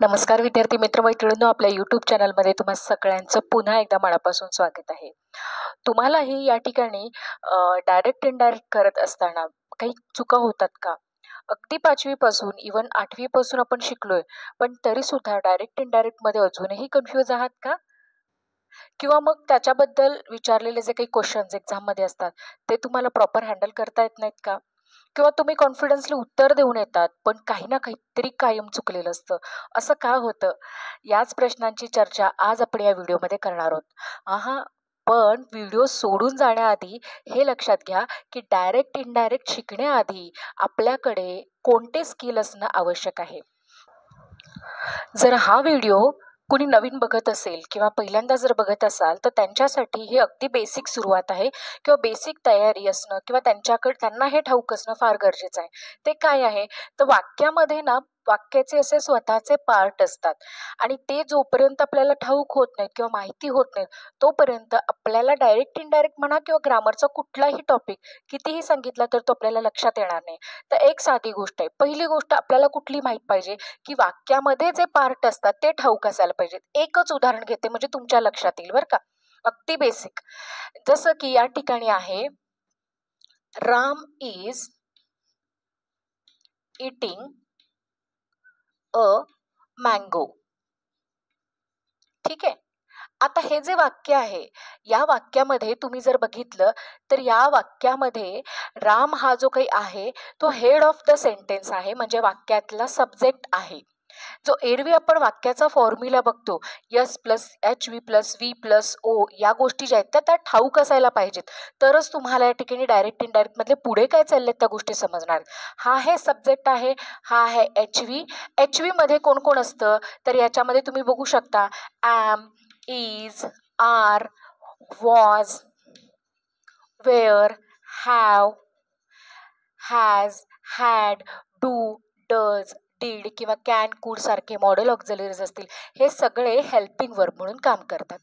नमस्कार विद्यार्थी मित्र मैत्रिणींनो, आपल्या यूट्यूब चॅनलमध्ये तुम्हा सगळ्यांचं पुन्हा एकदा मनापासून स्वागत आहे. तुम्हालाही या ठिकाणी डायरेक्ट इनडायरेक्ट करत असताना काही चुका होतात का? अगदी 5वी पासून इव्हन 8वी पासून आपण शिकलोय, पण तरी सुद्धा डायरेक्ट इनडायरेक्ट मध्ये अजूनही कन्फ्यूज आहात का? किंवा मग त्याच्याबद्दल विचारलेले जे काही क्वेश्चन्स एक्झाममध्ये असतात, ते तुम्हाला प्रॉपर हँडल करता येत नाहीत का? किंवा तुम्ही कॉन्फिडन्सली उत्तर देऊन येतात, पण काही ना काहीतरी कायम चुकलेलं असतं. असं का होतं? याच प्रश्नांची चर्चा आज आपण या व्हिडिओमध्ये करणार आहोत. पण व्हिडिओ सोडून जाण्याआधी हे लक्षात घ्या, की डायरेक्ट इनडायरेक्ट शिकण्याआधी आपल्याकडे कोणते स्किल असणं आवश्यक आहे. जर हा व्हिडिओ कुणी नवीन बघत असेल किंवा पहिल्यांदा जर बघत असाल, तर त्यांच्यासाठी हे अगदी बेसिक सुरुवात आहे किंवा बेसिक तयारी असणं किंवा त्यांना हे ठाऊक असणं फार गरजेचं आहे. ते काय आहे? तर वाक्यामध्ये ना वाक्याचे असे स्वतःचे पार्ट असतात आणि ते जोपर्यंत आपल्याला ठाऊक होत नाहीत किंवा माहिती होत नाहीत, तोपर्यंत आपल्याला डायरेक्ट इनडायरेक्ट म्हणा किंवा ग्रामरचा कुठलाही टॉपिक कितीही सांगितला तर तो आपल्याला लक्षात येणार नाही. तर एक साधी गोष्ट आहे. पहिली गोष्ट आपल्याला कुठली माहीत पाहिजे, की वाक्यामध्ये जे पार्ट असतात ते ठाऊक असायला पाहिजेत. एकच उदाहरण घेते म्हणजे तुमच्या लक्षात येईल बरं का. अगदी बेसिक. जसं की या ठिकाणी आहे, Ram is eating a mango. ठीक आहे. आता हे जे वाक्य आहे, या वाक्यामध्ये तुम्ही जर बघितलं तर या वाक्यामध्ये राम हा जो काही आहे तो हेड ऑफ द सेंटेन्स आहे, म्हणजे वाक्यातला सब्जेक्ट आहे. जो एरवी आपण वाक्याचा फॉर्म्युला बघतो, S plus H V plus V plus O, या गोष्टी ज्या आहेत त्या ठाऊक असायला पाहिजेत. तरच तुम्हाला या ठिकाणी डायरेक्ट इनडायरेक्ट मधले पुढे काय चाललेत त्या गोष्टी समजणार. हा आहे सब्जेक्ट आहे, हा आहे एच व्ही. एच व्ही मध्ये कोण कोण असतं, तर याच्यामध्ये तुम्ही बघू शकता am, is, are, was, were, have, has, had, do, does, did किंवा कॅन, कुड सारखे मॉडेल ऑक्झिलरीज असतील, हे सगळे हेल्पिंग वर्ब म्हणून काम करतात.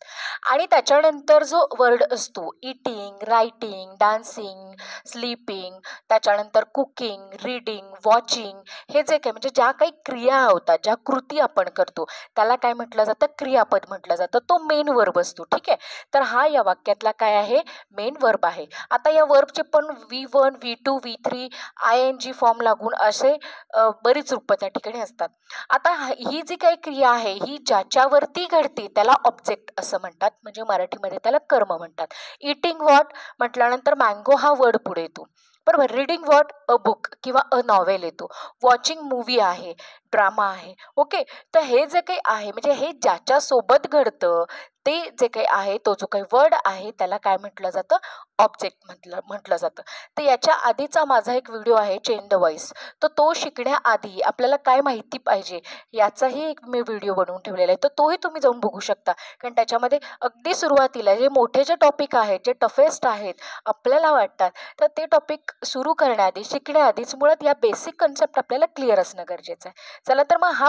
आणि त्याच्यानंतर जो वर्ड असतो इटिंग, रायटिंग, डान्सिंग, स्लीपिंग, त्याच्यानंतर कुकिंग, रीडिंग, वॉचिंग, हे जे काही म्हणजे ज्या काही क्रिया होतात, ज्या कृती आपण करतो, त्याला काय म्हटलं जातं? क्रियापद म्हटलं जातं. तो मेन वर्ब असतो. ठीक आहे. तर हा या वाक्यातला काय आहे? मेन वर्ब आहे. आता या वर्बचे पण V1, V2, V3, ING form लागून असे बरीच रूपं त्या ठिकाणी असतात. आता ही जी काही क्रिया आहे ही ज्याच्यावरती घडते त्याला ऑब्जेक्ट असं म्हणतात, म्हणजे मराठीमध्ये त्याला कर्म म्हणतात. इटिंग व्हॉट म्हटल्यानंतर मँगो हा वर्ड पुढे येतो, बरोबर. Reading what? अ बुक किंवा अ नॉवेल येतो. वॉचिंग मूवी आहे, ड्रामा आहे. ओके. तर हे जे काही आहे म्हणजे हे ज्याच्यासोबत घडतं ते जे काही आहे, तो जो काही वर्ड आहे त्याला काय म्हटलं जातं? ऑब्जेक्ट म्हटलं जातं. तर याच्या आधीचा माझा एक व्हिडिओ आहे चेंज द वॉइस. तर तो शिकण्याआधी आपल्याला काय माहिती पाहिजे याचाही एक मी व्हिडिओ बनवून ठेवलेला आहे, तर तोही तुम्ही जाऊन बघू शकता. कारण त्याच्यामध्ये अगदी सुरुवातीला जे मोठे जे टॉपिक आहेत, जे टफेस्ट आहेत आपल्याला वाटतात, तर ते टॉपिक सुरू करण्याआधी शिकण्याआधीच मुळात या बेसिक कन्सेप्ट आपल्याला क्लिअर असणं गरजेचं आहे. चला तर मग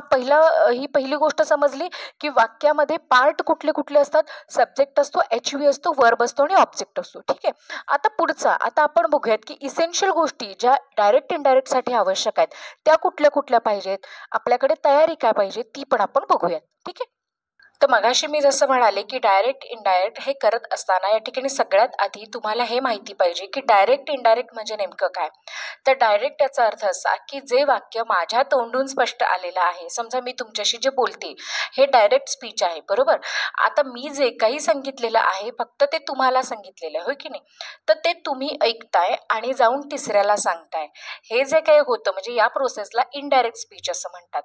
ही पहिली गोष्ट समजली, की वाक्यामध्ये पार्ट कुठले कुठले असतात. सब्जेक्ट असतो, एच व्ही असतो, वर्ब असतो आणि ऑब्जेक्ट असतो. ठीक आहे. आता आपण बघूयात, की इसेन्शियल गोष्टी ज्या डायरेक्ट इनडायरेक्टसाठी आवश्यक आहेत त्या कुठल्या कुठल्या पाहिजेत, आपल्याकडे तयारी काय पाहिजे ती पण आपण बघूयात. ठीक आहे. तर मगाशी मी जसं म्हणाले, की डायरेक्ट इनडायरेक्ट हे करत असताना या ठिकाणी सगळ्यात आधी तुम्हाला हे माहिती पाहिजे, की डायरेक्ट इनडायरेक्ट म्हणजे नेमकं काय. तर डायरेक्ट याचा अर्थ असा, की जे वाक्य माझ्या तोंडून स्पष्ट आलेलं आहे, समजा मी तुमच्याशी जे बोलते हे डायरेक्ट स्पीच आहे, बरोबर. आता मी जे काही सांगितलेलं आहे फक्त ते तुम्हाला सांगितलेलं आहे, होय की नाही. तर ते तुम्ही ऐकताय आणि जाऊन तिसऱ्याला सांगताय. हे जे काही होतं म्हणजे या प्रोसेसला इनडायरेक्ट स्पीच असं म्हणतात,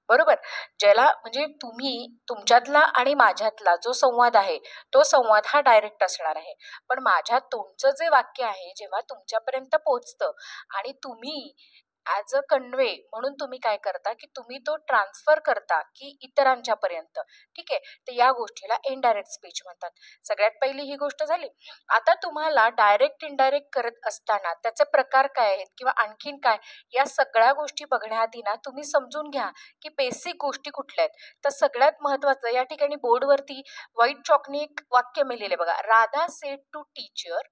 बरोबर. ज्याला म्हणजे तुमच्यातला आणि माझ्यातला जो संवाद आहे तो संवाद हा डायरेक्ट असणार आहे. पण माझ्या तुमचं जे वाक्य आहे जेव्हा तुमच्यापर्यंत पोहोचतं आणि तुम्ही ॲज अ कन्वे म्हणून तुम्ही काय करता, की तुम्ही तो ट्रान्सफर करता की इतरांच्या पर्यंत. ठीक आहे. तर या गोष्टीला इनडायरेक्ट स्पीच म्हणतात. सगळ्यात पहिली ही गोष्ट झाली. आता तुम्हाला डायरेक्ट इनडायरेक्ट करत असताना त्याचे प्रकार काय आहेत किंवा आणखीन काय, या सगळ्या गोष्टी बघण्याआधी ना तुम्ही समजून घ्या की बेसिक गोष्टी कुठल्या आहेत. तर सगळ्यात महत्त्वाचं या ठिकाणी बोर्डवरती व्हाईट चॉकने एक वाक्य मी लिहिले बघा. Radha said to teacher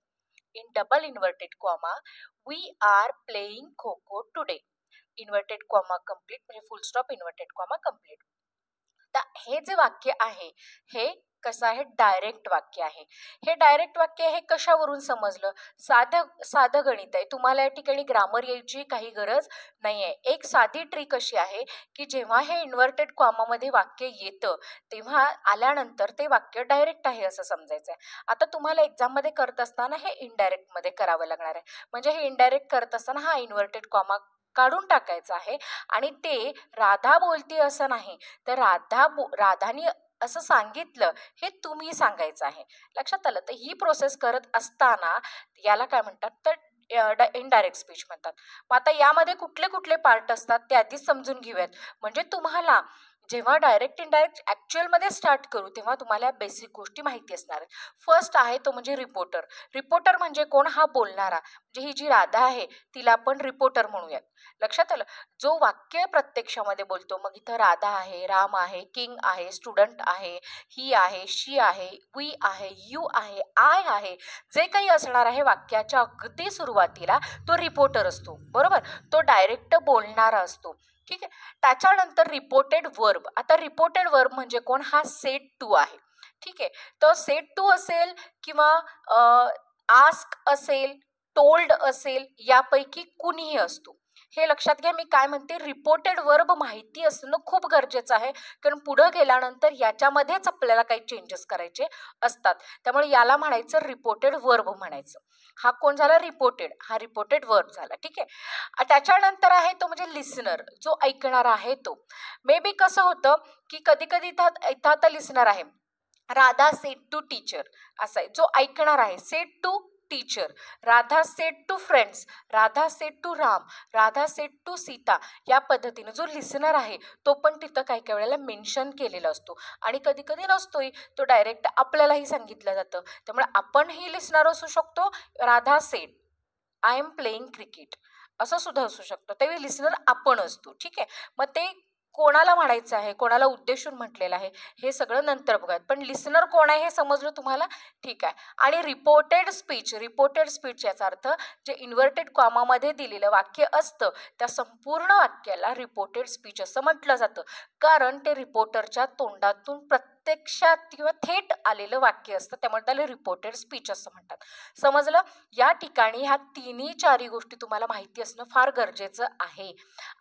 in double inverted comma, we are playing kho kho today. Inverted comma complete म्हणजे full stop, inverted comma complete. हे जे वाक्य आहे हे कसं आहे, डायरेक्ट वाक्य आहे. हे डायरेक्ट वाक्य हे कशावरून समजलं? साधं गणित आहे. तुम्हाला या ठिकाणी ग्रामर यायची काही गरज नाहीये. एक साधी ट्रिक अशी आहे की जेव्हा हे इन्व्हर्टेड कॉमामध्ये वाक्य येतं तेव्हा आल्यानंतर ते वाक्य डायरेक्ट आहे असं समजायचं आहे. आता तुम्हाला एक्झाममध्ये करत असताना हे इनडायरेक्टमध्ये करावं लागणार आहे. म्हणजे हे इनडायरेक्ट करत असताना हा इन्व्हर्टेड कॉमा काढून टाकायचा आहे आणि ते राधा बोलते असं नाही, तर राधानी असं सांगितलं हे तुम्ही सांगायचं आहे. लक्षात आलं? तर ही प्रोसेस करत असताना याला काय म्हणतात, तर इनडायरेक्ट स्पीच म्हणतात. मग आता यामध्ये कुठले कुठले पार्ट असतात ते आधीच समजून घेऊयात. म्हणजे तुम्हाला जेव्हा डायरेक्ट इनडायरेक्ट ॲक्च्युअलमध्ये स्टार्ट करू तेव्हा तुम्हाला बेसिक गोष्टी माहिती असणार आहेत. फर्स्ट आहे तो म्हणजे रिपोर्टर. रिपोर्टर म्हणजे कोण? हा बोलणारा. म्हणजे ही जी राधा आहे तिला आपण रिपोर्टर म्हणूयात. लक्षात आलं? जो वाक्य प्रत्यक्षामध्ये बोलतो, मग इथं राधा आहे, राम आहे, किंग आहे, स्टुडंट आहे, ही आहे, शी आहे, वी आहे, यू आहे, आय आहे, जे काही असणार आहे वाक्याच्या अगदी सुरुवातीला तो रिपोर्टर असतो. बरोबर? तो डायरेक्ट बोलणारा असतो. ठीक आहे. त्याच्यानंतर रिपोर्टेड वर्ब. आता रिपोर्टेड वर्ब म्हणजे कोण? हा सेट टू आहे. ठीक आहे. तर सेट टू असेल किंवा आस्क असेल, टोल्ड असेल, यापैकी कुणीही असतो. हे लक्षात घ्या. मी काय म्हणते, रिपोर्टेड वर्ब माहिती असणं खूप गरजेचं आहे, कारण पुढे गेल्यानंतर याच्यामध्येच आपल्याला काही चेंजेस करायचे असतात. त्यामुळे याला म्हणायचं रिपोर्टेड वर्ब म्हणायचं. हा कोण झाला? रिपोर्टेड. हा रिपोर्टेड वर्ब झाला. ठीक आहे. त्याच्यानंतर आहे तो म्हणजे लिसनर, जो ऐकणारा आहे तो. मे बी कसं होतं की कधी कधी इथं आता लिसनर आहे, राधा सेड टू टीचर असं आहे, जो ऐकणार आहे. Said to teacher, Radha said to friends, Radha said to Ram, Radha said to Sita. या पद्धतीने जो लिसनर आहे तो पण तिथं काही काही वेळेला मेन्शन केलेला असतो आणि कधी कधी नसतोय, तो डायरेक्ट आपल्यालाही सांगितलं जातं. त्यामुळे आपणही लिसनर असू शकतो. Radha said I am playing cricket असं सुद्धा असू शकतं. त्यावेळी लिसनर आपण असतो. ठीक आहे. मग ते कोणाला म्हणायचं आहे, कोणाला उद्देशून म्हटलेलं आहे, हे सगळं नंतर बघूयात. पण लिसनर कोण आहे हे समजलं तुम्हाला? ठीक आहे. आणि रिपोर्टेड स्पीच. रिपोर्टेड स्पीच याचा अर्थ जे इन्व्हर्टेड कॉमामध्ये दिलेलं वाक्य असतं त्या संपूर्ण वाक्याला रिपोर्टेड स्पीच असं म्हटलं जातं, कारण ते रिपोर्टरच्या तोंडातून प्रत्यक्षात किंवा थेट आलेलं वाक्य असतं. त्यामुळे त्याला रिपोर्टेड स्पीच असं म्हणतात. समजलं? या ठिकाणी ह्या तिन्ही चारही गोष्टी तुम्हाला माहिती असणं फार गरजेचं आहे.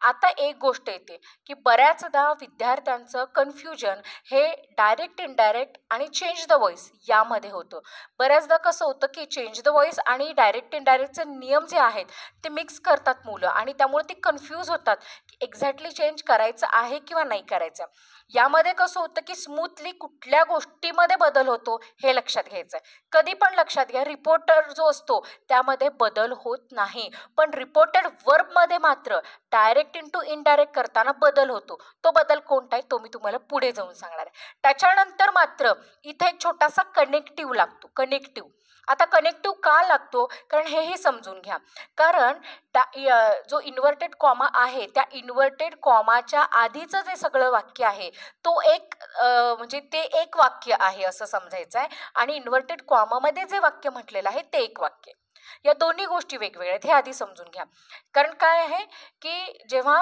आता एक गोष्ट येते की बऱ्याचदा विद्यार्थ्यांचं कन्फ्युजन हे डायरेक्ट इनडायरेक्ट आणि चेंज द व्हॉइस यामध्ये होतं. बऱ्याचदा कसं होतं की चेंज द व्हॉइस आणि डायरेक्ट इनडायरेक्टचे नियम जे आहेत ते मिक्स करतात मुलं आणि त्यामुळे ते कन्फ्यूज होतात की एक्झॅक्टली चेंज करायचं आहे किंवा नाही करायचं. यामध्ये कसं होतं की स्मूथली कुठल्या गोष्टीमध्ये बदल होतो हे लक्षात घ्यायचं आहे. कधी पण लक्षात घ्या, रिपोर्टर जो असतो त्यामध्ये बदल होत नाही, पण रिपोर्टेड वर्बमध्ये मात्र डायरेक्ट इंटू इनडायरेक्ट करताना बदल होतो. तो बदल कोणता आहे तो मी तुम्हाला पुढे जाऊन सांगणार आहे. त्याच्यानंतर मात्र इथे एक छोटासा कनेक्टिव्ह लागतो. कनेक्टिव्ह. आता कनेक्टिव्ह का लागतो? कारण हेही समजून घ्या. कारण जो इन्व्हर्टेड कॉमा आहे त्या इन्व्हर्टेड कॉमाच्या आधीचं जे सगळं वाक्य आहे तो एक म्हणजे ते एक वाक्य आहे असं समजायचं आहे आणि इन्व्हर्टेड कॉमामध्ये जे वाक्य म्हटलेलं आहे ते एक वाक्य. या दोन्ही गोष्टी वेगवेगळ्या आहेत हे आधी समजून घ्या. कारण काय आहे की जेव्हा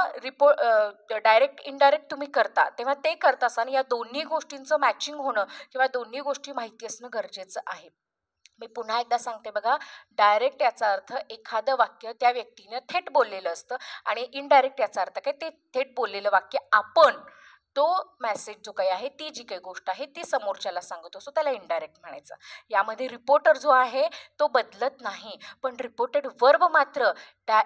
डायरेक्ट इनडायरेक्ट तुम्ही करता तेव्हा ते करत असताना या दोन्ही गोष्टींचं मॅचिंग होणं किंवा दोन्ही गोष्टी माहिती असणं गरजेचं आहे. मी पुन्हा एकदा सांगते बघा, डायरेक्ट याचा अर्थ एखादं वाक्य त्या व्यक्तीने थेट बोललेलं असतं आणि इनडायरेक्ट याचा अर्थ काय, ते थेट बोललेलं वाक्य आपण तो मेसेज जो काही आहे, ती जी काही गोष्ट आहे ती समोरच्याला सांगत असतो त्याला इनडायरेक्ट म्हणायचं. यामध्ये रिपोर्टर जो आहे तो बदलत नाही, पण रिपोर्टेड वर्ब मात्र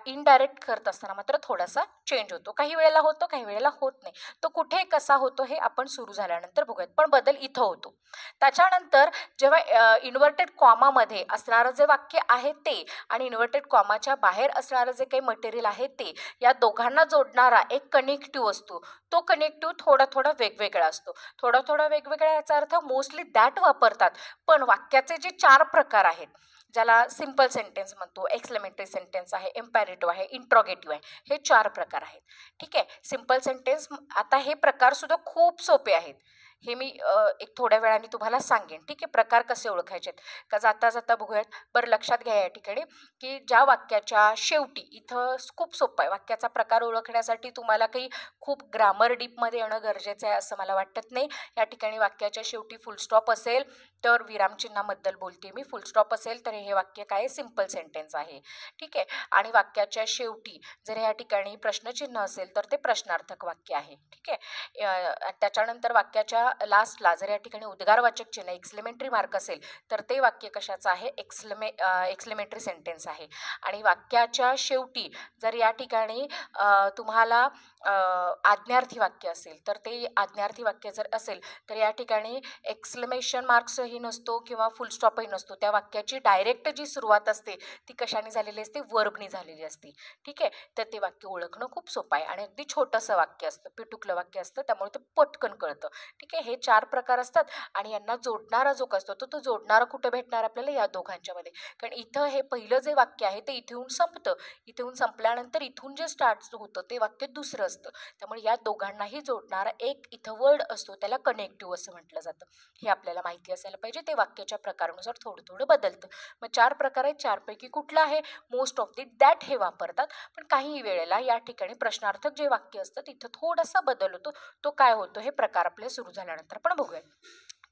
इनडायरेक्ट करत असताना मात्र थोडासा चेंज होतो. काही वेळेला होतो, काही वेळेला होत नाही. तो कुठे कसा होतो हे आपण सुरू झाल्यानंतर बघूयात, पण बदल इथं होतो. त्याच्यानंतर जेव्हा इन्व्हर्टेड कॉमामध्ये असणारं जे वाक्य आहे ते आणि इन्व्हर्टेड कॉमाच्या बाहेर असणारं जे काही मटेरियल आहे ते, या दोघांना जोडणारा एक कनेक्टिव्ह असतो. तो कनेक्टिव्ह थोडा थोडा वेगवेगळा असतो. थोडा थोडा वेगवेगळा याचा अर्थ मोस्टली दॅट वापरतात, पण वाक्याचे जे 4 प्रकार आहेत ज्याला सिंपल सेंटेन्स म्हणतो, एक्सक्लेमेटरी सेंटेन्स आहे, इम्पॅरेटिव्ह आहे, इंट्रोगेटिव्ह आहे, हे 4 प्रकार आहेत. ठीक आहे. सिंपल सेंटेन्स, आता हे प्रकार सुद्धा खूप सोपे आहेत. हे मी एक थोड्या वेळाने तुम्हाला सांगेन, ठीक आहे. प्रकार कसे ओळखायचे का जाता जाता बघूयात. बरं लक्षात घ्या या ठिकाणी की ज्या वाक्याच्या शेवटी इथं खूप सोपं आहे. वाक्याचा प्रकार ओळखण्यासाठी तुम्हाला काही खूप ग्रामर डीपमध्ये येणं गरजेचं आहे असं मला वाटत नाही. या ठिकाणी वाक्याच्या शेवटी फुल स्टॉप असेल तर विरामचिन्हाबद्दल बोलते मी, फुल स्टॉप असेल तर हे वाक्य काय सिंपल सेंटेन्स आहे, ठीक आहे. आणि वाक्याच्या शेवटी जर या ठिकाणी प्रश्नचिन्ह असेल तर ते प्रश्नार्थक वाक्य आहे, ठीक आहे. त्याच्यानंतर वाक्याच्या लास्टला जर या ठिकाणी उद्गारवाचक चिन्ह एक्सक्लेमेटरी मार्क असेल तर ते वाक्य कशाचं आहे, एक्सक्लेमेटरी सेंटेन्स आहे. आणि वाक्याच्या शेवटी जर या ठिकाणी तुम्हाला आज्ञार्थी वाक्य असेल तर ते आज्ञार्थी वाक्य जर असेल तर या ठिकाणी एक्सक्लेमेशन मार्क्सही नसतो किंवा फुल स्टॉपही नसतो. त्या वाक्याची डायरेक्ट जी सुरुवात असते ती कशाने झालेली असते, वर्बनी झालेली असते, ठीक आहे. तर ते वाक्य ओळखणं खूप सोपं आहे आणि अगदी छोटंसं वाक्य असतं, पिटुकलं वाक्य असतं, त्यामुळे ते पटकन कळतं, ठीक आहे. हे 4 प्रकार असतात आणि यांना जोडणारा जो असतो तो जोडणारा कुठे भेटणार आपल्याला, या दोघांच्यामध्ये. कारण इथं हे पहिलं जे वाक्य आहे ते इथे येऊन संपतं, इथे येऊन संपल्यानंतर इथून जे स्टार्ट होतं ते वाक्य दुसरं असतं. त्यामुळे या दोघांनाही जोडणारा एक इथं वर्ड असतो, त्याला कनेक्टिव्ह असं म्हटलं जातं. हे आपल्याला माहिती असायला पाहिजे. ते वाक्याच्या प्रकारानुसार थोडं थोडं बदलतं. मग 4 प्रकार आहेत, 4 पैकी कुठला आहे, मोस्ट ऑफ दी दॅट हे वापरतात. पण काही वेळेला या ठिकाणी प्रश्नार्थक जे वाक्य असतं तिथं थोडासा बदल होतो. तो काय होतो हे प्रकार आपले सुरू झाल्यानंतर पण बघूया,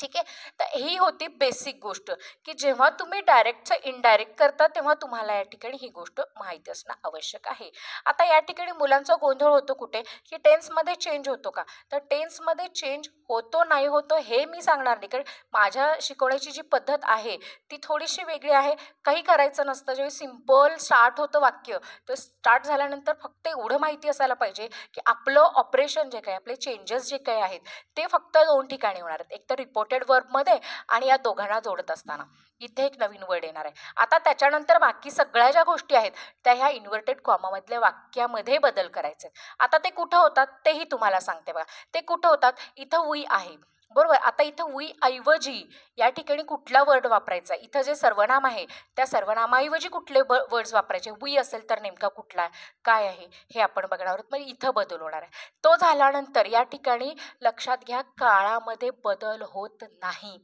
ठीक आहे. तर ही होती बेसिक गोष्ट की जेव्हा तुम्ही डायरेक्टचं इनडायरेक्ट करता तेव्हा तुम्हाला या ठिकाणी ही गोष्ट माहिती असणं आवश्यक आहे. आता या ठिकाणी मुलांचा गोंधळ होतो कुठे, की टेन्समध्ये चेंज होतो का, तर टेन्समध्ये चेंज होतो नाही होतो हे मी सांगणार नाही, कारण माझ्या शिकवण्याची जी पद्धत आहे ती थोडीशी वेगळी आहे. काही करायचं नसतं, जेव्हा सिम्पल स्टार्ट होतं वाक्य तर स्टार्ट झाल्यानंतर फक्त एवढं माहिती असायला पाहिजे की आपलं ऑपरेशन जे काही, आपले चेंजेस जे काही आहेत ते फक्त 2 ठिकाणी होणार आहेत, एक तर रिपोर्टेड वर्बमध्ये आणि या दोघांना जोडत असताना इथे एक नवीन वर्ड येणार आहे. आता त्याच्यानंतर बाकी सगळ्या ज्या गोष्टी आहेत त्या ह्या इन्व्हर्टेड कॉमामधल्या वाक्यामध्ये बदल करायचे. आता ते कुठं होतात तेही तुम्हाला सांगते बघा. ते कुठं होतात, इथं वी आहे बरोबर. आता इथं वी ऐवजी या ठिकाणी कुठला वर्ड वापरायचा, इथं जे सर्वनाम आहे त्या सर्वनामाऐवजी कुठले वर्ड्स वापरायचे, वी असेल तर नेमका कुठला काय आहे हे आपण बघणार आहोत. म्हणजे इथं बदल होणार आहे. तो झाल्यानंतर या ठिकाणी लक्षात घ्या काळामध्ये बदल होत नाही.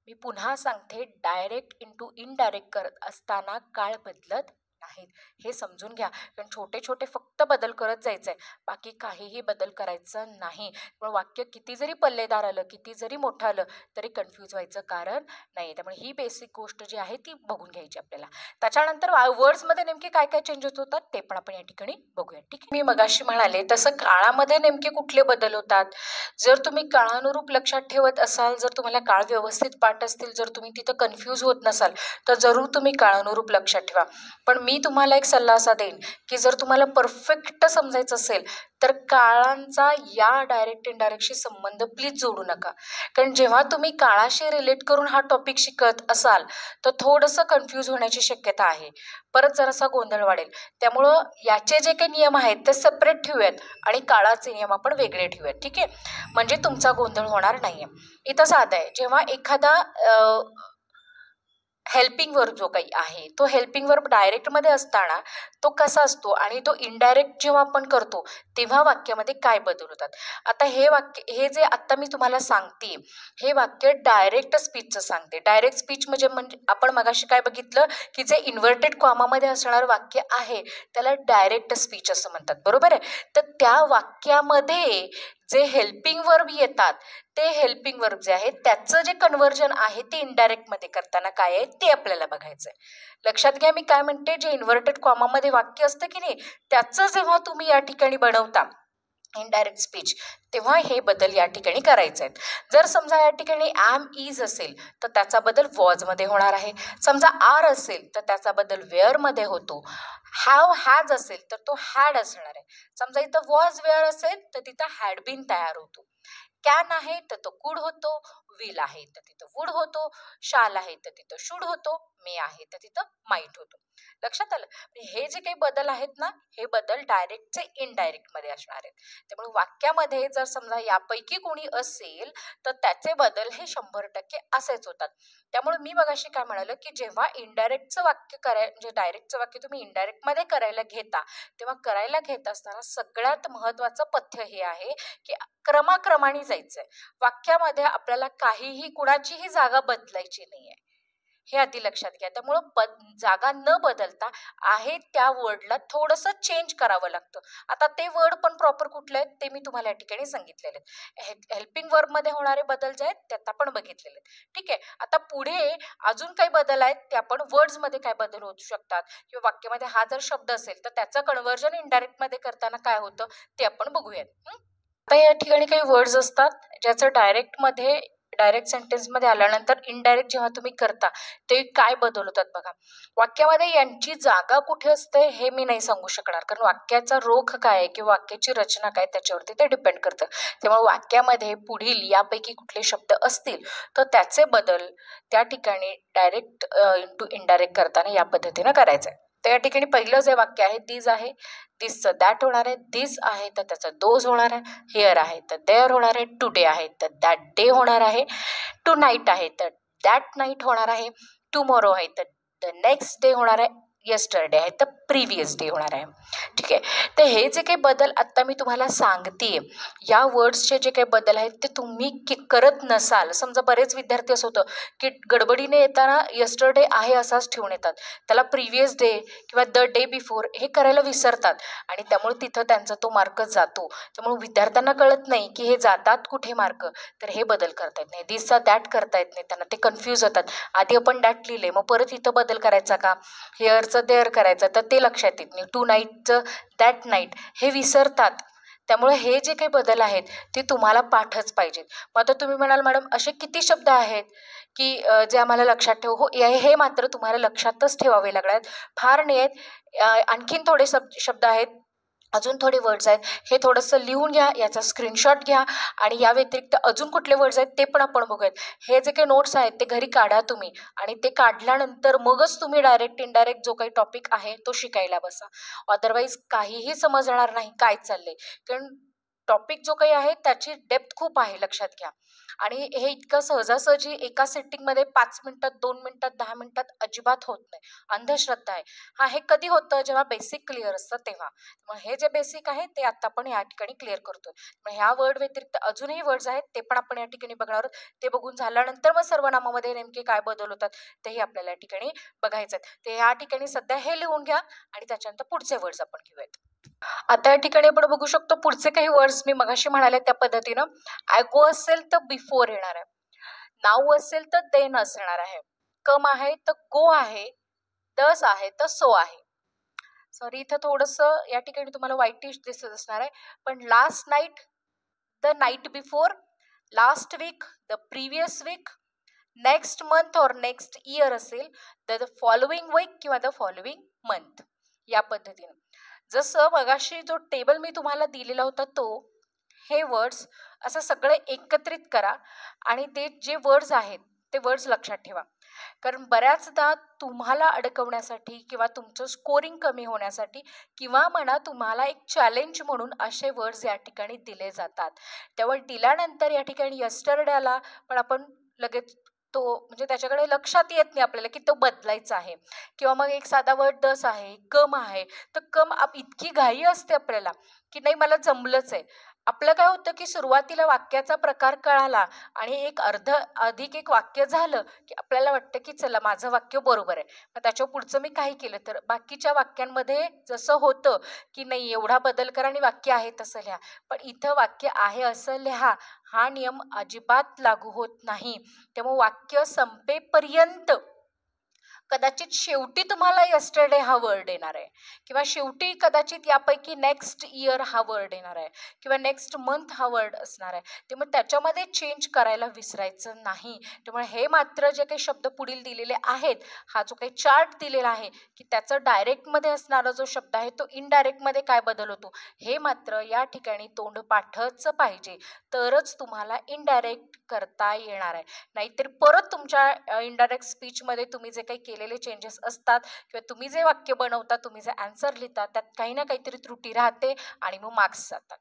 मी पुन्हा सांगते, डायरेक्ट इंटू इनडायरेक्ट करत असताना काळ बदलत नाहीत, हे समजून घ्या. कारण छोटे छोटे फक्त बदल करत जायचं आहे, बाकी काहीही बदल करायचं नाही. पण वाक्य किती जरी पल्लेदार आलं, किती जरी मोठं आलं तरी कन्फ्यूज व्हायचं कारण नाही. त्यामुळे ही बेसिक गोष्ट जी आहे ती बघून घ्यायची आपल्याला. त्याच्यानंतर वर्ड्समध्ये नेमके काय काय चेंजेस होतात ते पण आपण या ठिकाणी बघूया, ठीक आहे. मी मगाशी म्हणाले तसं काळामध्ये नेमके कुठले बदल होतात, जर तुम्ही काळानुरूप लक्षात ठेवत असाल, जर तुम्हाला काळ व्यवस्थित पाठ असतील, जर तुम्ही तिथं कन्फ्यूज होत नसाल तर जरूर तुम्ही काळानुरूप लक्षात ठेवा. पण मी तुम्हाला एक सल्ला असा देईन की जर तुम्हाला परफेक्ट समजायचं असेल तर काळांचा या डायरेक्ट इनडायरेक्टशी संबंध प्लीज जोडू नका. कारण जेव्हा तुम्ही काळाशी रिलेट करून हा टॉपिक शिकत असाल तर थोडंसं कन्फ्यूज होण्याची शक्यता आहे, परत जरासा गोंधळ वाढेल. त्यामुळं याचे जे काही नियम आहेत ते सेपरेट ठेवूयात आणि काळाचे नियम आपण वेगळे ठेवूयात, ठीक आहे. म्हणजे तुमचा गोंधळ होणार नाहीये. इथं साधं आहे, जेव्हा एखादा हेल्पिंग वर्ब जो काही आहे तो हेल्पिंग वर्ब डायरेक्टमध्ये असताना तो कसा असतो आणि तो इनडायरेक्ट जेव्हा आपण करतो तेव्हा वाक्यामध्ये काय बदल होतात. आता हे वाक्य, हे जे आत्ता मी तुम्हाला सांगते हे वाक्य डायरेक्ट स्पीचचं सांगते. डायरेक्ट स्पीच म्हणजे आपण मगाशी काय बघितलं की जे इन्व्हर्टेड कॉमामध्ये असणारं वाक्य आहे त्याला डायरेक्ट स्पीच असं म्हणतात, बरोबर आहे. तर त्या वाक्यामध्ये जे हेल्पिंग वर्ब येतात ते हेल्पिंग वर्ब जे आहेत त्याचं जे कन्व्हर्जन आहे ते इनडायरेक्टमध्ये करताना काय आहे ते आपल्याला बघायचं आहे. लक्षात घ्या मी काय म्हणते, जे इन्व्हर्टेड कॉमामध्ये वाक्य असतं की नाही त्याचं जेव्हा तुम्ही या ठिकाणी बनवता इनडायरेक्ट स्पीच तेव्हा हे बदल या ठिकाणी करायचे आहेत. जर समजा या ठिकाणी ॲम इज असेल तर त्याचा बदल वॉजमध्ये होणार आहे. समजा आर असेल तर त्याचा बदल वेअरमध्ये होतो. हॅव हॅज असेल तर तो हॅड असणार आहे. समजा इथं वॉज वेअर असेल तर तिथं हॅड बीन तयार होतो. कॅन आहे तर तो कुड होतो, विल आहे तर तिथं वुड होतो, शाल आहे तर तिथं शुड होतो, मे आहे तर तिथं माईट होतो. लक्षात आलं. हे जे काही बदल आहेत ना हे बदल डायरेक्टचे इनडायरेक्टमध्ये असणार आहेत. त्यामुळे वाक्यामध्ये जर समजा यापैकी कोणी असेल तर त्याचे बदल हे 100% असेच होतात. त्यामुळे मी मगाशी काय म्हणालं की जेव्हा इनडायरेक्टचं वाक्य म्हणजे डायरेक्टचं वाक्य तुम्ही इनडायरेक्टमध्ये करायला घेता तेव्हा करायला घेत असताना सगळ्यात महत्त्वाचं पथ्य हे आहे की क्रमाक्रमाने जायचंय. वाक्यामध्ये आपल्याला काहीही कुणाचीही जागा बदलायची नाहीये, हे आधी लक्षात घ्या. त्यामुळं जागा न बदलता आहे त्या वर्डला थोडंसं चेंज करावं लागतं. आता ते वर्ड पण प्रॉपर कुठले आहेत ते मी तुम्हाला या ठिकाणी सांगितलेले आहेत. हेल्पिंग वर्बमध्ये होणारे बदल जे आहेत ते आता आपण बघितलेले आहेत. ठीक आहे. आता पुढे अजून काही बदल आहेत ते आपण वर्ड्समध्ये काय बदल होऊ शकतात किंवा वाक्यामध्ये हा जर शब्द असेल तर त्याचं कन्व्हर्जन इनडायरेक्टमध्ये करताना काय होतं ते आपण बघूयात. आता या ठिकाणी काही वर्ड्स असतात ज्याचं डायरेक्ट सेंटेन्समध्ये आल्यानंतर इनडायरेक्ट जेव्हा तुम्ही करता ते काय बदल होतात बघा. वाक्यामध्ये यांची जागा कुठे असते हे मी नाही सांगू शकणार, कारण वाक्याचा रोख काय आहे किंवा वाक्याची रचना काय त्याच्यावरती ते डिपेंड करतं. त्यामुळे वाक्यामध्ये पुढील यापैकी कुठले शब्द असतील तर त्याचे बदल त्या ठिकाणी डायरेक्ट इंटू इनडायरेक्ट करताना या पद्धतीनं करायचं आहे. तर या ठिकाणी पहिलं जे वाक्य आहे दीज आहे, दिसचं दॅट होणार आहे, दिस आहे तर त्याचं दोज होणार आहे, हिअर आहे तर देअर होणार आहे, टुडे आहे तर दॅट डे होणार आहे, टू नाईट आहे तर दॅट नाईट होणार आहे, टुमॉरो आहे तर द नेक्स्ट डे होणार आहे, येस्टरडे आहे तर प्रिव्हियस डे होणार आहे. ठीक आहे. तर हे जे काही बदल आत्ता मी तुम्हाला सांगते या वर्ड्सचे जे काही बदल आहेत ते तुम्ही करत नसाल. समजा बरेच विद्यार्थी असं होतं की गडबडीने येताना येस्टरडे आहे असाच ठेवून येतात, त्याला प्रिव्हियस डे किंवा द डे बिफोर हे करायला विसरतात आणि त्यामुळे तिथं त्यांचा तो मार्क जातो. त्यामुळे विद्यार्थ्यांना कळत नाही की हे जातात कुठे मार्क, तर हे बदल करता येत नाही. दिसचा दॅट करता येत नाही, त्यांना ते कन्फ्यूज होतात. आधी आपण दॅट लिहिले मग परत इथं बदल करायचा का, हेअरचं देअर करायचं तर ते लक्षात येत नाही. टू नाईटचं दॅट नाईट हे विसरतात. त्यामुळे हे जे काही बदल आहेत ते तुम्हाला पाठच पाहिजेत. मग आता तुम्ही म्हणाल मॅडम असे किती शब्द आहेत की जे आम्हाला लक्षात ठेवू. हो, हे मात्र तुम्हाला लक्षातच ठेवावे लागणार आहेत, फार नाही आहेत. आणखीन थोडे शब्द आहेत, अजून थोडे वर्ड्स आहेत, हे थोडंसं लिहून घ्या, याचा स्क्रीनशॉट घ्या आणि या व्यतिरिक्त अजून कुठले वर्ड्स आहेत ते पण आपण बघूयात. हे जे काही नोट्स आहेत ते घरी काढा तुम्ही आणि ते काढल्यानंतर मगच तुम्ही डायरेक्ट इनडायरेक्ट जो काही टॉपिक आहे तो शिकायला बसा. अदरवाईज काहीही समजणार नाही काय चाललंय, कारण टॉपिक जो काही आहे त्याची डेप्थ खूप आहे, लक्षात घ्या. आणि हे इतकं सहजासहजी एका सेटिंगमध्ये 5 मिनिटात 2 मिनिटात 10 मिनिटात अजिबात होत नाही. अंधश्रद्धा आहे. हे कधी होतं जेव्हा बेसिक क्लिअर असतं तेव्हा. मग हे जे बेसिक आहे ते आता आपण या ठिकाणी क्लिअर करतोय. मग ह्या वर्ड व्यतिरिक्त अजूनही वर्ड्स आहेत ते पण आपण या ठिकाणी बघणार आहोत. ते बघून झाल्यानंतर मग सर्वनामामध्ये नेमके काय बदल होतात तेही आपल्याला या ठिकाणी बघायचं आहे. ते या ठिकाणी सध्या हे लिहून घ्या आणि त्याच्यानंतर पुढचे वर्ड्स आपण घेऊयात. आता या ठिकाणी आपण बघू शकतो पुढचे काही वर्ड्स मी मगाशी म्हणाले त्या पद्धतीनं. गो असेल तर बिफोर येणार आहे, नाव असेल तर देन असणार आहे, कम आहे तर गो आहे, दस आहे तर सो आहे. सॉरी इथं थोडंसं या ठिकाणी तुम्हाला व्हाईटिश दिसत असणार आहे, पण last night, the night before, last week, the previous week, next month और नेक्स्ट इयर असेल तर द फॉलोइंग वीक किंवा द फॉलोइंग मंथ, या पद्धतीने. जसं मगाशी जो टेबल मी तुम्हाला दिलेला होता तो, हे वर्ड्स असं सगळे एकत्रित करा आणि ते जे वर्ड्स आहेत ते वर्ड्स लक्षात ठेवा. कारण बऱ्याचदा तुम्हाला अडकवण्यासाठी किंवा तुमचं स्कोरिंग कमी होण्यासाठी किंवा म्हणा तुम्हाला एक चॅलेंज म्हणून असे वर्ड्स या ठिकाणी दिले जातात. त्यामुळे दिल्यानंतर या ठिकाणी यस्टरडेला पण आपण लगेच तो म्हणजे त्याच्याकडे लक्षात येत नाही आपल्याला की तो बदलायचा आहे. किंवा मग एक साधा वर्ड दस आहे, कम आहे, तर कम इतकी घाई असते आपल्याला की नाही मला जमलंच आहे. आपलं काय होतं की सुरुवातीला वाक्याचा प्रकार कळाला आणि एक अधिक एक वाक्य झालं की आपल्याला वाटतं की चला माझं वाक्य बरोबर आहे, मग त्याच्या पुढचं मी काही केलं तर बाकीच्या वाक्यांमध्ये जसं होतं की नाही एवढा बदल करा आणि वाक्य आहे तसं लिहा, पण इथं वाक्य आहे असं लिहा हा नियम अजिबात लागू होत नाही. त्यामुळे वाक्य संपेपर्यंत कदाचित शेवटी तुम्हाला यस्टरडे हा वर्ड येणार आहे किंवा शेवटी कदाचित यापैकी नेक्स्ट इयर हा वर्ड येणार आहे किंवा नेक्स्ट मंथ हा वर्ड असणार आहे. त्यामुळे त्याच्यामध्ये चेंज करायला विसरायचं नाही. त्यामुळे हे मात्र जे काही शब्द पुढील दिलेले आहेत, हा जो काही चार्ट दिलेला आहे की त्याचं डायरेक्टमध्ये असणारा जो शब्द आहे तो इनडायरेक्टमध्ये काय बदल होतो हे मात्र या ठिकाणी तोंडपाठच पाहिजे, तरच तुम्हाला इनडायरेक्ट करता येणार आहे. नाहीतर परत तुमच्या इनडायरेक्ट स्पीचमध्ये तुम्ही जे काही केलेले चेंजेस असतात किंवा तुम्ही जे वाक्य बनवता, तुम्ही जे आन्सर लिहिता त्यात काही ना काहीतरी त्रुटी राहते आणि मग मार्क्स जातात.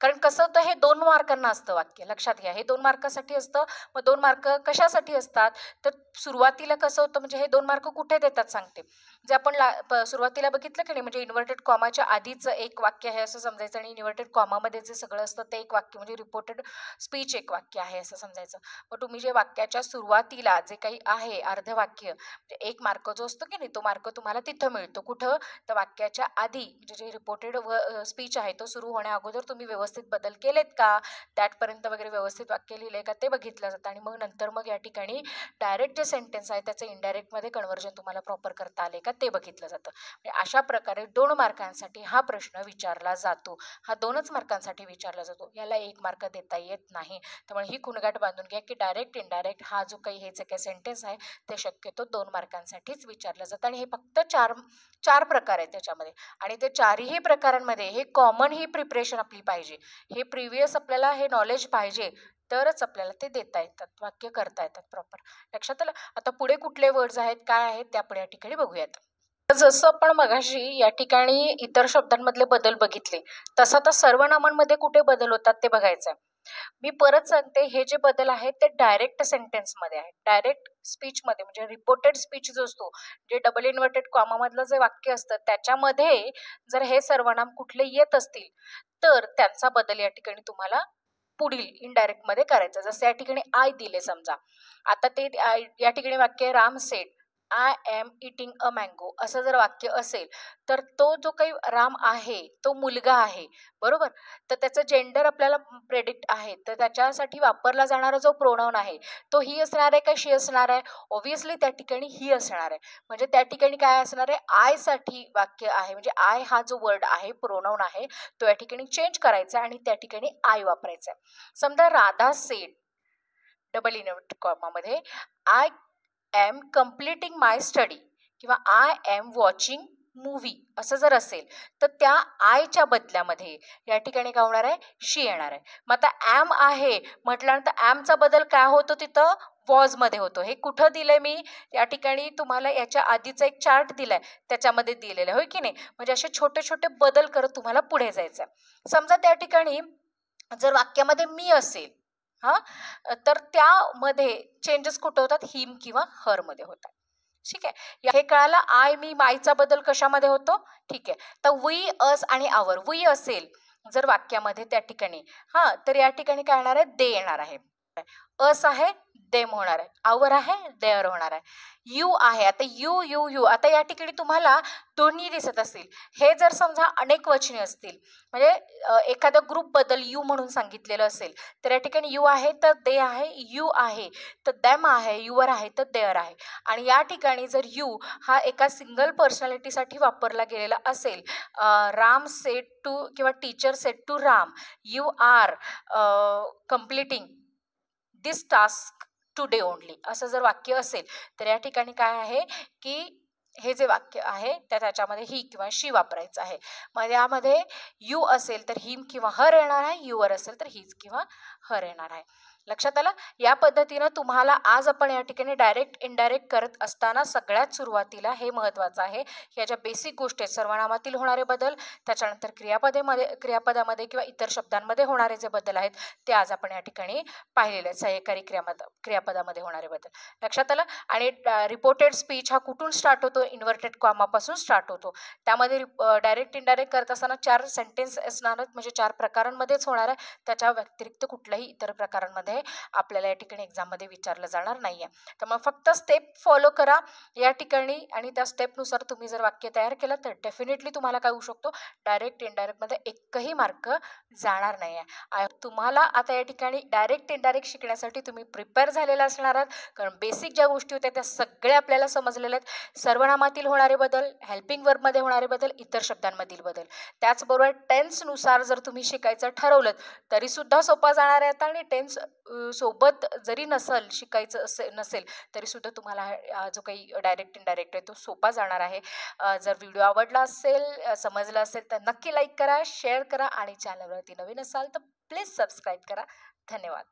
कारण कसं होतं हे 2 मार्कांना असतं वाक्य, लक्षात घ्या. हे 2 मार्कासाठी असतं. मग 2 मार्क कशासाठी असतात तर सुरुवातीला कसं होतं म्हणजे हे 2 मार्क कुठे देतात सांगते. जे आपण सुरुवातीला बघितलं की नाही, म्हणजे इन्व्हर्टेड कॉमाच्या आधीचं एक वाक्य आहे असं समजायचं आणि इन्व्हर्टेड कॉमामध्ये जे सगळं असतं ते एक वाक्य, म्हणजे रिपोर्टेड स्पीच एक वाक्य आहे असं समजायचं. मग तुम्ही जे वाक्याच्या सुरुवातीला जे काही आहे अर्धवाक्य, म्हणजे एक मार्क जो असतो की नाही, तो मार्क तुम्हाला तिथं मिळतो. कुठं? तर वाक्याच्या आधी, म्हणजे जे रिपोर्टेड स्पीच आहे तो सुरू होण्या अगोदर तुम्ही व्यवस्थित बदल केलेत का, त्याटपर्यंत वगैरे व्यवस्थित वाक्य लिहिले का, ते बघितलं जातं. आणि मग नंतर मग या ठिकाणी डायरेक्ट जे सेंटेन्स आहे त्याचं इनडायरेक्टमध्ये कन्व्हर्जन तुम्हाला प्रॉपर करता आले का, ते बघितलं जातं. म्हणजे अशा प्रकारे 2 मार्कांसाठी हा प्रश्न विचारला जातो. हा 2च मार्कांसाठी विचारला जातो. याला 1 मार्क देता येत नाही. त्यामुळे ही कुणगाठ बांधून घ्या की डायरेक्ट इनडायरेक्ट हा जो काही हे जे काही सेंटेन्स आहे ते शक्यतो 2 मार्कांसाठीच विचारलं जातं. आणि हे फक्त चार प्रकार आहेत त्याच्यामध्ये. आणि ते चारही प्रकारांमध्ये हे कॉमन ही प्रिपरेशन आपली पाहिजे. हे प्रिव्हियस आपल्याला हे नॉलेज पाहिजे, तरच आपल्याला ते देता येतात, वाक्य करता येतात प्रॉपर. लक्षात आलं? आता पुढे कुठले वर्ड्स आहेत, काय आहेत, ते आपण या ठिकाणी बघूयात. जसं आपण मगाशी या ठिकाणी इतर शब्दांमधले बदल बघितले, तसं आता सर्वनामांमध्ये कुठे बदल होतात ते बघायचं. मी परत सांगते, हे जे बदल आहेत ते डायरेक्ट सेंटेन्समध्ये आहेत. डायरेक्ट स्पीचमध्ये, म्हणजे रिपोर्टेड स्पीच जो असतो, जे डबल इन्व्हर्टेड कॉमामधलं जे वाक्य असतं त्याच्यामध्ये जर हे सर्वनाम कुठले येत असतील, तर त्यांचा बदल या ठिकाणी तुम्हाला पुढील इनडायरेक्ट मध्ये करायचं. जसं या ठिकाणी आय दिले समजा, आता ते या ठिकाणी वाक्य आहे, Ram said I am eating a mango, असं जर वाक्य असेल तर तो जो काही राम आहे तो मुलगा आहे, बरोबर. तर त्याचं जेंडर आपल्याला प्रेडिक्ट आहे, तर त्याच्यासाठी वापरला जाणारा जो प्रोनाउन आहे तो ही असणार आहे का शी असणार आहे? ऑब्व्हियसली त्या ठिकाणी ही असणार आहे. म्हणजे त्या ठिकाणी काय असणार आहे, आय साठी वाक्य आहे, म्हणजे आय हा जो वर्ड आहे, प्रोनाउन आहे, तो या ठिकाणी चेंज करायचा आणि त्या ठिकाणी आय वापरायचा. समजा राधा सेड डबल इन्व्हर्टेड कॉमामध्ये I am completing my study किंवा आय एम वॉचिंग मूव्ही असं जर असेल, तर त्या आयच्या बदल्यामध्ये या ठिकाणी काय होणार आहे, शी येणार आहे. मग आता ॲम आहे म्हटल्यानंतर ॲमचा बदल काय होतो तिथं, वॉज मध्ये होतो. हे कुठं दिलंय मी, या ठिकाणी तुम्हाला याच्या आधीचा एक चार्ट दिलाय त्याच्यामध्ये दिलेलं आहे, होय की नाही. म्हणजे असे छोटे छोटे बदल करत तुम्हाला पुढे जायचं. समजा त्या ठिकाणी जर वाक्यामध्ये मी असेल, हा, तर त्यामध्ये चेंजेस कुठं होतात, हिम किंवा हर मध्ये होतात. ठीक आहे, हे कळालं. आय मी मायचा बदल कशामध्ये होतो, ठीक आहे. तर वी अस आणि आवर, वी असेल जर वाक्यामध्ये त्या ठिकाणी, हा, तर या ठिकाणी काय येणार आहे, दे येणार आहे. अस आहे देम होणार आहे, आवर आहे देअर होणार आहे. यू आहे, आता यू यू यू, आता या ठिकाणी तुम्हाला दोन्ही दिसत असतील. हे जर समजा अनेक वचने असतील, म्हणजे एखादा ग्रुप बदल यू म्हणून सांगितलेलं असेल, तर या ठिकाणी यू आहे तर दे आहे, यू आहे तर दॅम आहे, युअर आहे तर देअर आहे. आणि या ठिकाणी जर यू हा एका सिंगल पर्सनॅलिटीसाठी वापरला गेलेला असेल, राम सेड टू किंवा teacher said to Ram, you are completing this task today only, असं जर वाक्य असेल, तर या ठिकाणी काय आहे की हे जे वाक्य आहे त्याच्यामध्ये ही किंवा शी वापरायचं आहे. मग यामध्ये यू असेल तर हिम किंवा हर येणार आहे, युअर असेल तर हीज किंवा हर येणार आहे. लक्षात आलं? या पद्धतीनं तुम्हाला आज आपण या ठिकाणी डायरेक्ट इनडायरेक्ट करत असताना सगळ्यात सुरुवातीला हे महत्त्वाचं आहे, ह्या ज्या बेसिक गोष्टी आहेत, सर्वनामातील होणारे बदल, त्याच्यानंतर क्रियापदामध्ये किंवा इतर शब्दांमध्ये होणारे जे बदल आहेत ते आज आपण या ठिकाणी पाहिलेले आहेत. सहाय्यकारी क्रियापदामध्ये होणारे बदल लक्षात आलं. आणि रिपोर्टेड स्पीच हा कुठून स्टार्ट होतो, इन्व्हर्टेड कॉमापासून स्टार्ट होतो. त्यामध्ये डायरेक्ट इनडायरेक्ट करत असताना 4 सेंटेन्स असणार, म्हणजे 4 प्रकारांमध्येच होणार आहे. त्याच्या व्यतिरिक्त कुठल्याही इतर प्रकारांमध्ये आपल्याला या ठिकाणी एक्झाममध्ये विचारलं जाणार नाहीये. त्यामुळे फक्त स्टेप फॉलो करा या ठिकाणी, आणि त्या स्टेपनुसार तुम्ही जर वाक्य तयार केलं तर डेफिनेटली तुम्हाला काय होऊ शकतो, डायरेक्ट इनडायरेक्टमध्ये एकही मार्क जाणार नाही आहे. तुम्हाला आता या ठिकाणी डायरेक्ट इनडायरेक्ट शिकण्यासाठी तुम्ही प्रिपेअर झालेला असणार आहात, कारण बेसिक ज्या गोष्टी होत्या त्या सगळ्या आपल्याला समजलेल्या आहेत. सर्वनामातील होणारे बदल, हेल्पिंग वर्बमध्ये होणारे बदल, इतर शब्दांमधील बदल, त्याचबरोबर टेन्सनुसार जर तुम्ही शिकायचं ठरवलं तरी सुद्धा सोपा जाणार आहे. आणि टेन्स सोबत जरी शिकायचं नसेल तरी सुद्धा तुम्हाला जो काही डायरेक्ट इनडायरेक्ट आहे तो सोपा जाणार आहे. जर व्हिडिओ आवडला असेल, समजला असेल तर नक्की लाईक करा, शेअर करा, आणि चॅनलवरती नवीन असाल तर प्लीज सबस्क्राईब करा. धन्यवाद.